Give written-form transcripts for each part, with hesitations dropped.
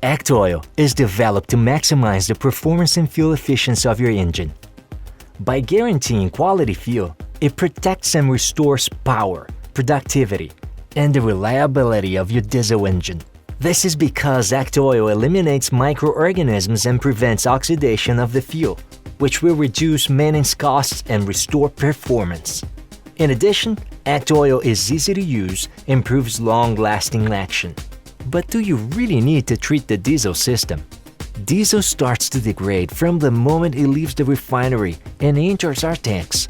Actioil is developed to maximize the performance and fuel efficiency of your engine. By guaranteeing quality fuel, it protects and restores power, productivity, and the reliability of your diesel engine. This is because Actioil eliminates microorganisms and prevents oxidation of the fuel, which will reduce maintenance costs and restore performance. In addition, Actioil is easy to use and improves long-lasting action. But do you really need to treat the diesel system? Diesel starts to degrade from the moment it leaves the refinery and enters our tanks.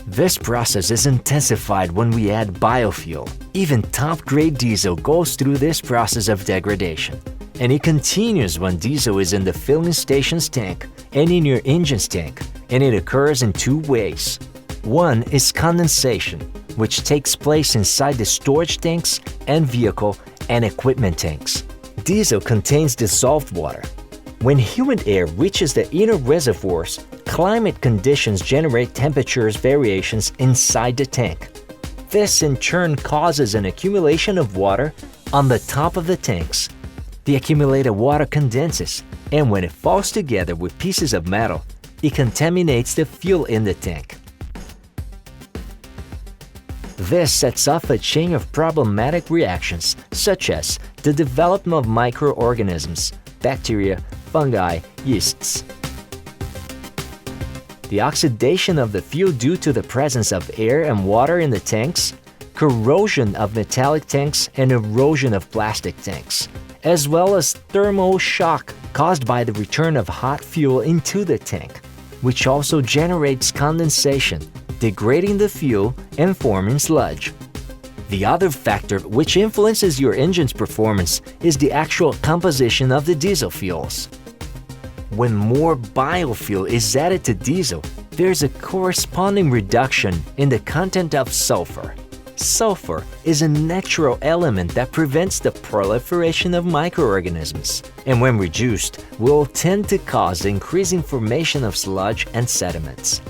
This process is intensified when we add biofuel. Even top-grade diesel goes through this process of degradation. And it continues when diesel is in the filling station's tank and in your engine's tank, and it occurs in two ways. One is condensation, which takes place inside the storage tanks and vehicle and equipment tanks. Diesel contains dissolved water. When humid air reaches the inner reservoirs, climate conditions generate temperatures variations inside the tank. This in turn causes an accumulation of water on the top of the tanks. The accumulated water condenses, and when it falls together with pieces of metal, it contaminates the fuel in the tank. This sets off a chain of problematic reactions, such as the development of microorganisms, bacteria, fungi, yeasts. The oxidation of the fuel due to the presence of air and water in the tanks, corrosion of metallic tanks, and erosion of plastic tanks, as well as thermal shock caused by the return of hot fuel into the tank, which also generates condensation, degrading the fuel and forming sludge. The other factor which influences your engine's performance is the actual composition of the diesel fuels. When more biofuel is added to diesel, there's a corresponding reduction in the content of sulfur. Sulfur is a natural element that prevents the proliferation of microorganisms, and when reduced, will tend to cause increasing formation of sludge and sediments.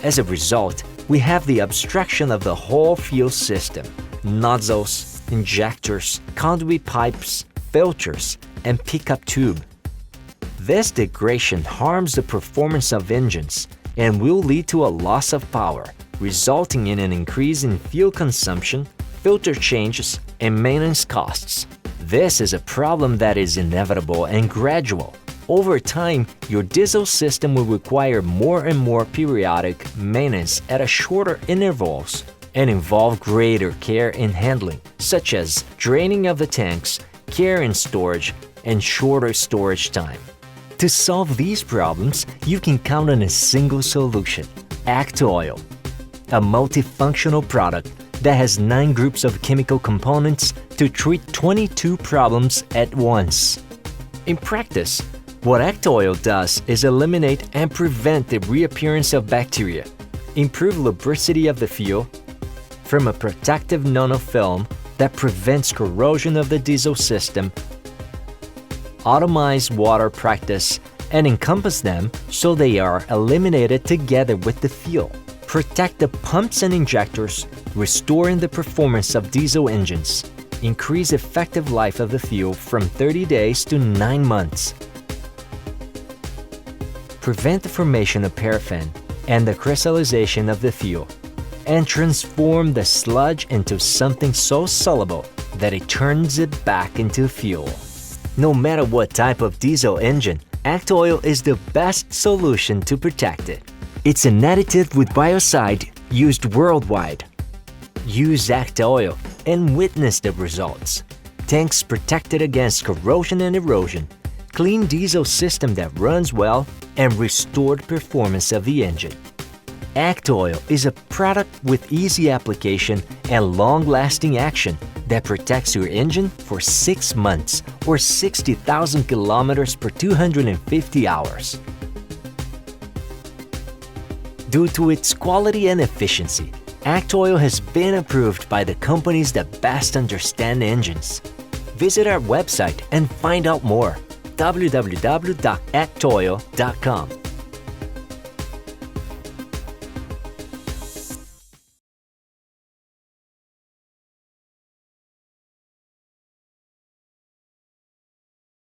As a result, we have the obstruction of the whole fuel system: nozzles, injectors, conduit pipes, filters, and pickup tube. This degradation harms the performance of engines and will lead to a loss of power, resulting in an increase in fuel consumption, filter changes, and maintenance costs. This is a problem that is inevitable and gradual. Over time, your diesel system will require more and more periodic maintenance at shorter intervals and involve greater care in handling, such as draining of the tanks, care in storage, and shorter storage time. To solve these problems, you can count on a single solution: Actioil, a multifunctional product that has 9 groups of chemical components to treat 22 problems at once. In practice, what Actioil does is eliminate and prevent the reappearance of bacteria, improve lubricity of the fuel, form a protective nanofilm that prevents corrosion of the diesel system, automate water practice, and encompass them so they are eliminated together with the fuel, protect the pumps and injectors, restoring the performance of diesel engines, increase effective life of the fuel from 30 days to 9 months, prevent the formation of paraffin and the crystallization of the fuel, and transform the sludge into something so soluble that it turns it back into fuel. No matter what type of diesel engine, Actioil is the best solution to protect it. It's an additive with biocide used worldwide. Use Actioil and witness the results. Tanks protected against corrosion and erosion, clean diesel system that runs well, and restored performance of the engine. Actioil is a product with easy application and long-lasting action that protects your engine for 6 months or 60,000 kilometers per 250 hours. Due to its quality and efficiency, Actioil has been approved by the companies that best understand engines. Visit our website and find out more: www.actioil.com.